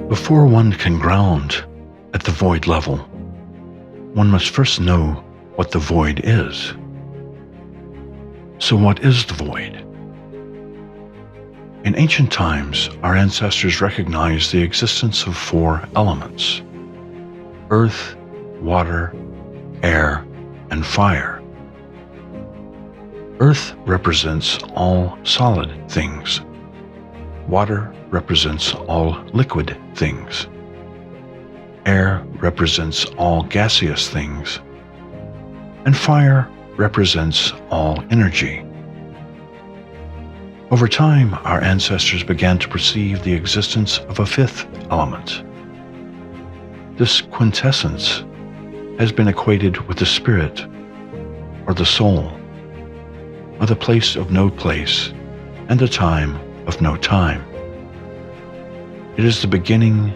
Before one can ground at the void level, one must first know what the void is. So what is the void? In ancient times, our ancestors recognized the existence of four elements: earth, water, air, and fire. Earth represents all solid things. Water represents all liquid things. Air represents all gaseous things. And fire represents all energy. Over time, our ancestors began to perceive the existence of a fifth element. This quintessence has been equated with the spirit, or the soul, or the place of no place, and the time of no time. It is the beginning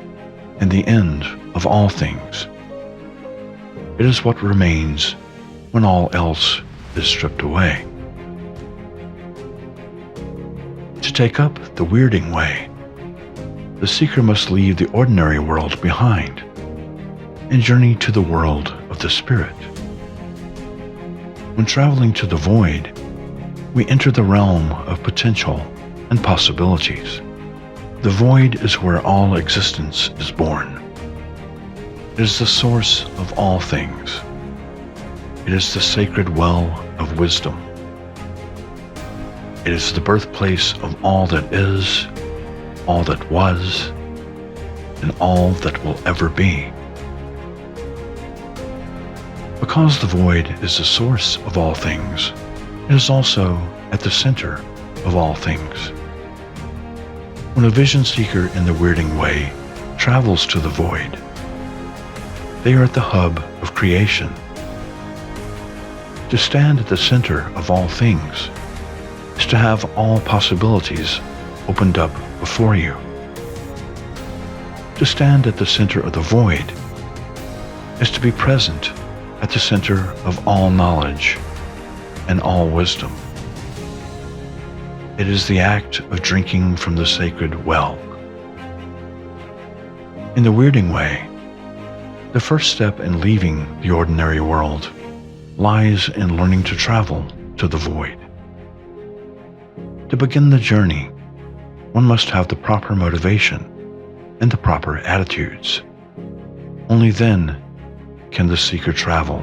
and the end of all things. It is what remains when all else is stripped away. To take up the Wyrding Way, the seeker must leave the ordinary world behind and journey to the world of the spirit. When traveling to the void, we enter the realm of potential and possibilities. The void is where all existence is born. It is the source of all things. It is the sacred well of wisdom. It is the birthplace of all that is, all that was, and all that will ever be. Because the void is the source of all things, it is also at the center of all things. When a vision seeker in the Wyrding Way travels to the void, they are at the hub of creation. To stand at the center of all things is to have all possibilities opened up before you. To stand at the center of the void is to be present at the center of all knowledge and all wisdom. It is the act of drinking from the sacred well. In the Wyrding Way, the first step in leaving the ordinary world lies in learning to travel to the void. To begin the journey, one must have the proper motivation and the proper attitudes. Only then can the seeker travel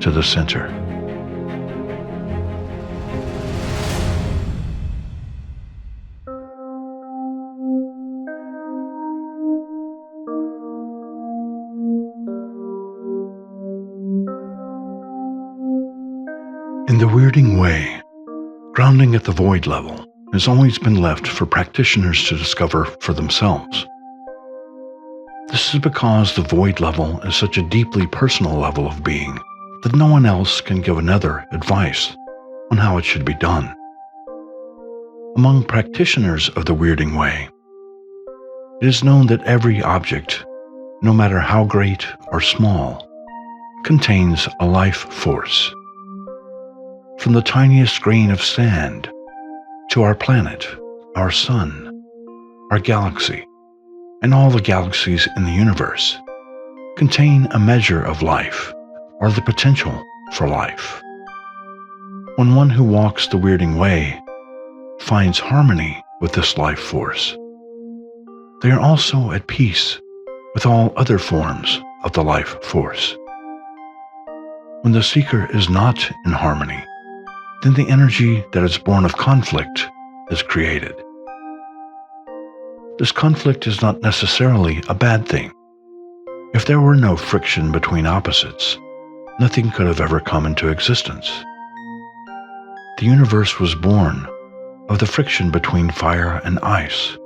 to the center. In the Wyrding Way, grounding at the void level has always been left for practitioners to discover for themselves. This is because the void level is such a deeply personal level of being that no one else can give another advice on how it should be done. Among practitioners of the Wyrding Way, it is known that every object, no matter how great or small, contains a life force. From the tiniest grain of sand to our planet, our sun, our galaxy, and all the galaxies in the universe contain a measure of life or the potential for life. When one who walks the Wyrding Way finds harmony with this life force, they are also at peace with all other forms of the life force. When the seeker is not in harmony, then the energy that is born of conflict is created. This conflict is not necessarily a bad thing. If there were no friction between opposites, nothing could have ever come into existence. The universe was born of the friction between fire and ice.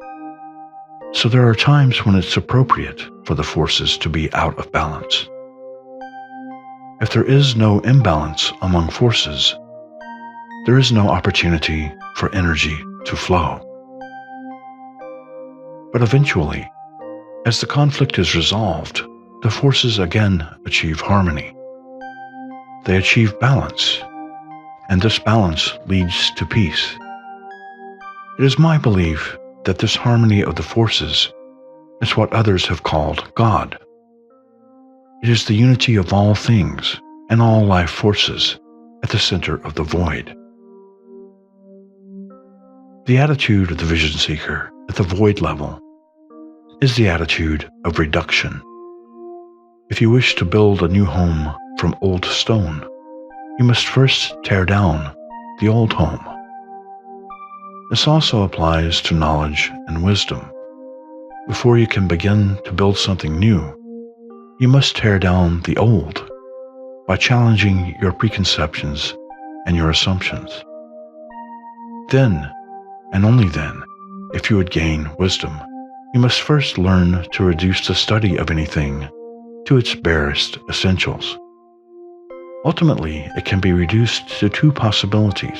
So there are times when it's appropriate for the forces to be out of balance. If there is no imbalance among forces, there is no opportunity for energy to flow. But eventually, as the conflict is resolved, the forces again achieve harmony. They achieve balance, and this balance leads to peace. It is my belief that this harmony of the forces is what others have called God. It is the unity of all things and all life forces at the center of the void. The attitude of the vision seeker at the void level is the attitude of reduction. If you wish to build a new home from old stone, you must first tear down the old home. This also applies to knowledge and wisdom. Before you can begin to build something new, you must tear down the old by challenging your preconceptions and your assumptions. Then, and only then, if you would gain wisdom, you must first learn to reduce the study of anything to its barest essentials. Ultimately, it can be reduced to two possibilities.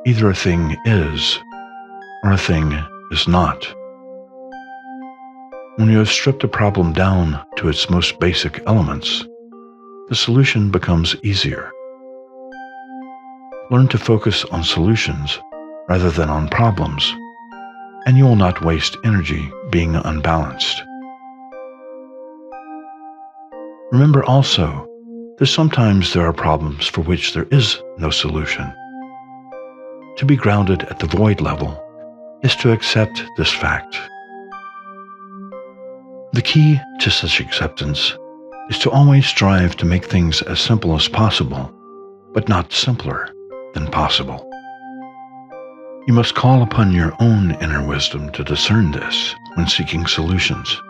Either a thing is, or a thing is not. When you have stripped a problem down to its most basic elements, the solution becomes easier. Learn to focus on solutions rather than on problems, and you will not waste energy being unbalanced. Remember also that sometimes there are problems for which there is no solution. To be grounded at the void level is to accept this fact. The key to such acceptance is to always strive to make things as simple as possible, but not simpler than possible. You must call upon your own inner wisdom to discern this when seeking solutions.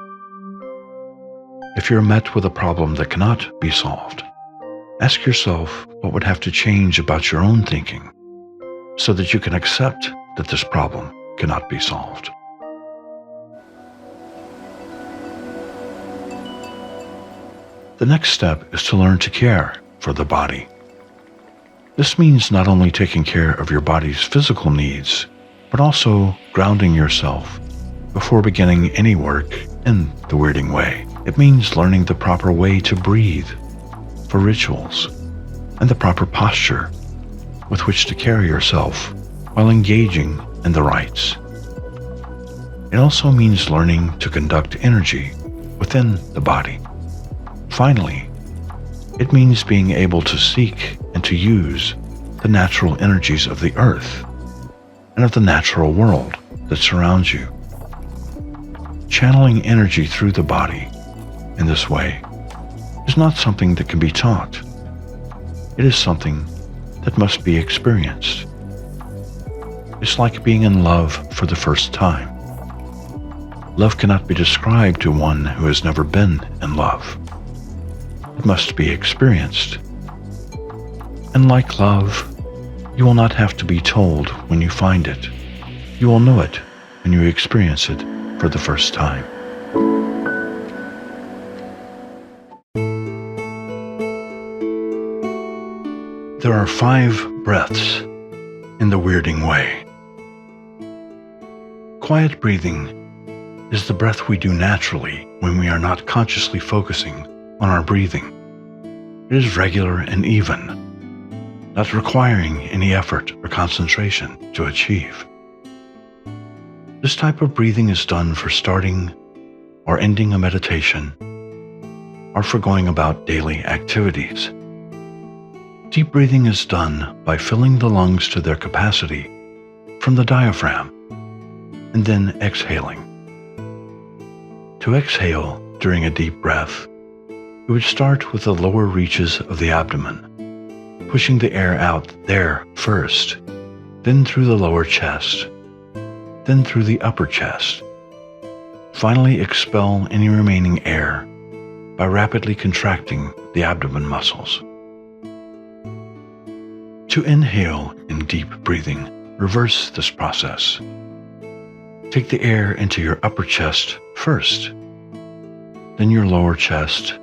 If you're met with a problem that cannot be solved, ask yourself what would have to change about your own thinking so that you can accept that this problem cannot be solved. The next step is to learn to care for the body. This means not only taking care of your body's physical needs, but also grounding yourself before beginning any work in the Wyrding Way. It means learning the proper way to breathe for rituals and the proper posture with which to carry yourself while engaging in the rites. It also means learning to conduct energy within the body. Finally, it means being able to seek and to use the natural energies of the earth and of the natural world that surrounds you. Channeling energy through the body in this way is not something that can be taught. It is something that must be experienced. It's like being in love for the first time. Love cannot be described to one who has never been in love. It must be experienced. And like love, you will not have to be told when you find it. You will know it when you experience it for the first time. There are 5 breaths in the Wyrding Way. Quiet breathing is the breath we do naturally when we are not consciously focusing on our breathing. It is regular and even, not requiring any effort or concentration to achieve. This type of breathing is done for starting or ending a meditation, or for going about daily activities. Deep breathing is done by filling the lungs to their capacity from the diaphragm and then exhaling. To exhale during a deep breath, you would start with the lower reaches of the abdomen, pushing the air out there first, then through the lower chest, then through the upper chest. Finally, expel any remaining air by rapidly contracting the abdomen muscles. To inhale in deep breathing, reverse this process. Take the air into your upper chest first, then your lower chest,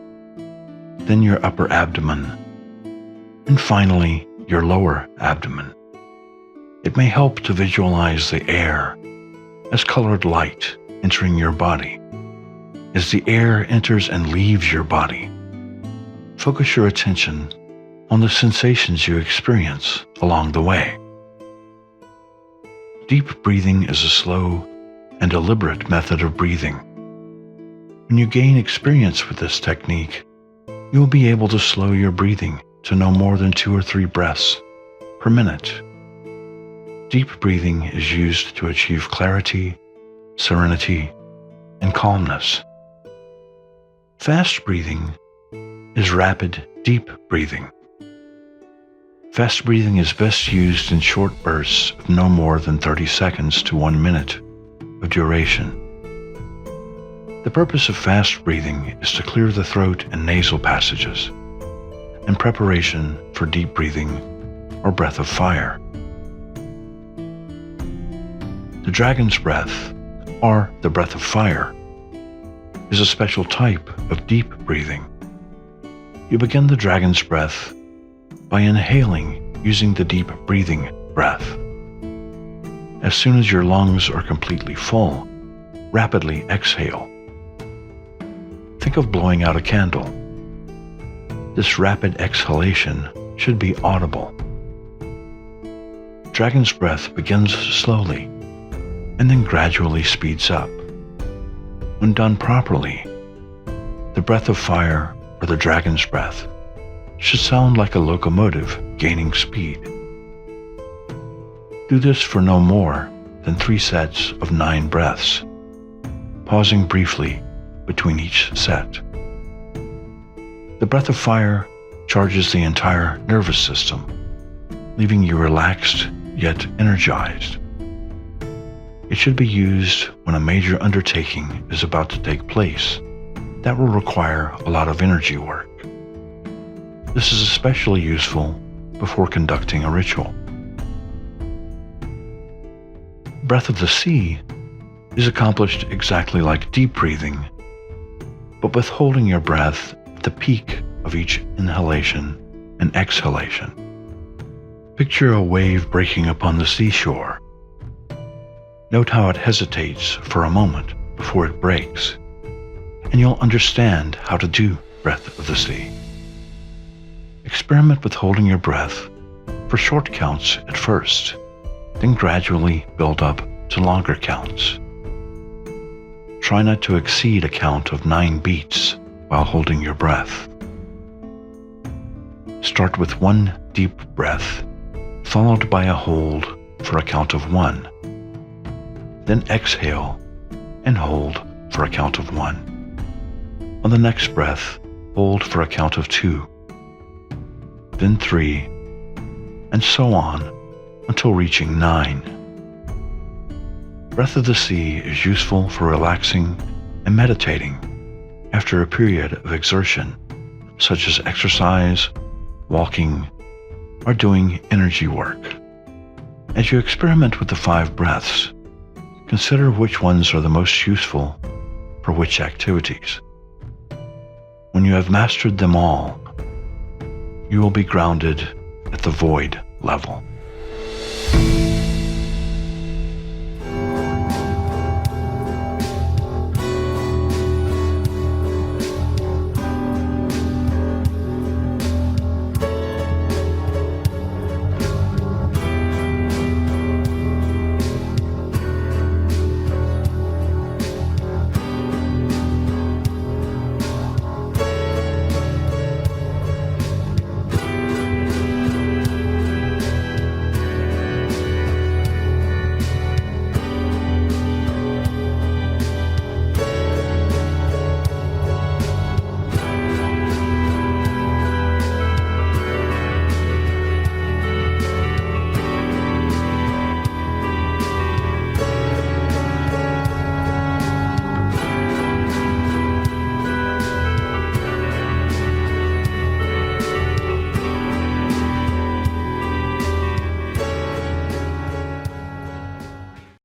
then your upper abdomen, and finally your lower abdomen. It may help to visualize the air as colored light entering your body. As the air enters and leaves your body, focus your attention on the sensations you experience along the way. Deep breathing is a slow and deliberate method of breathing. When you gain experience with this technique, you will be able to slow your breathing to no more than 2 or 3 breaths per minute. Deep breathing is used to achieve clarity, serenity, and calmness. Fast breathing is rapid, deep breathing. Fast breathing is best used in short bursts of no more than 30 seconds to 1 minute of duration. The purpose of fast breathing is to clear the throat and nasal passages in preparation for deep breathing or breath of fire. The dragon's breath, or the breath of fire, is a special type of deep breathing. You begin the dragon's breath by inhaling using the deep breathing breath. As soon as your lungs are completely full, rapidly exhale. Think of blowing out a candle. This rapid exhalation should be audible. Dragon's breath begins slowly and then gradually speeds up. When done properly, the breath of fire or the dragon's breath should sound like a locomotive gaining speed. Do this for no more than 3 sets of 9 breaths, pausing briefly between each set. The breath of fire charges the entire nervous system, leaving you relaxed yet energized. It should be used when a major undertaking is about to take place that will require a lot of energy work. This is especially useful before conducting a ritual. Breath of the sea is accomplished exactly like deep breathing, but with holding your breath at the peak of each inhalation and exhalation. Picture a wave breaking upon the seashore. Note how it hesitates for a moment before it breaks, and you'll understand how to do breath of the sea. Experiment with holding your breath for short counts at first, then gradually build up to longer counts. Try not to exceed a count of 9 beats while holding your breath. Start with 1 deep breath, followed by a hold for a count of 1. Then exhale and hold for a count of 1. On the next breath, hold for a count of 2, then 3, and so on until reaching 9. Breath of the sea is useful for relaxing and meditating after a period of exertion, such as exercise, walking, or doing energy work. As you experiment with the 5 breaths, consider which ones are the most useful for which activities. When you have mastered them all, you will be grounded at the void level.